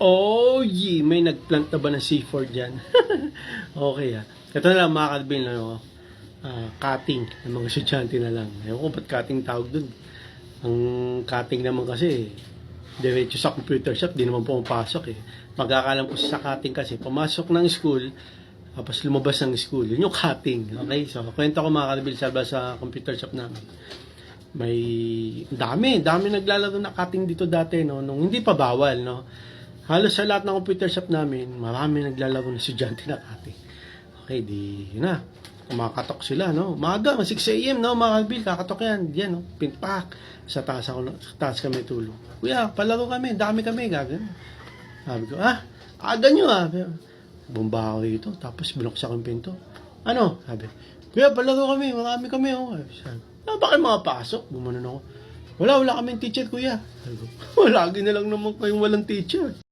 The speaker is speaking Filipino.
Oh, may nagplant na ba ng C4 dyan? Okay Ito na lang mga kalbin, cutting ng mga estudyante na lang. Ewan ko ba't cutting tawag dun. Ang cutting naman kasi, diretso sa computer shop, di naman pumapasok Magkakalam ko sa cutting kasi, pumasok ng school, tapos lumabas ng school. Yun yung cutting. Okay? So, kwento ko mga kalbin sa computer shop namin. May dami naglalaro na cutting dito dati, no? Nung hindi pa bawal, no? Halos sa lahat ng computer shop namin, marami naglalaro na estudyante na cutting. Okay, yun na. Kumakatok sila, no? Maga, 6 a.m., no? Mga kalbil, kakatok yan, no? Pinpak. Sa taas kami tulong. Kuya, palaro kami, dami kami, gagano. Sabi ko, aga nyo, Bumba ako dito, tapos binuksan ko yung pinto. Ano? Sabi, kuya, palaro kami, marami kami, Sabi, bakit mga pasok? Gumanon ako. Wala kaming teacher, kuya. Sabi ko, lagi na lang naman kayong walang teacher.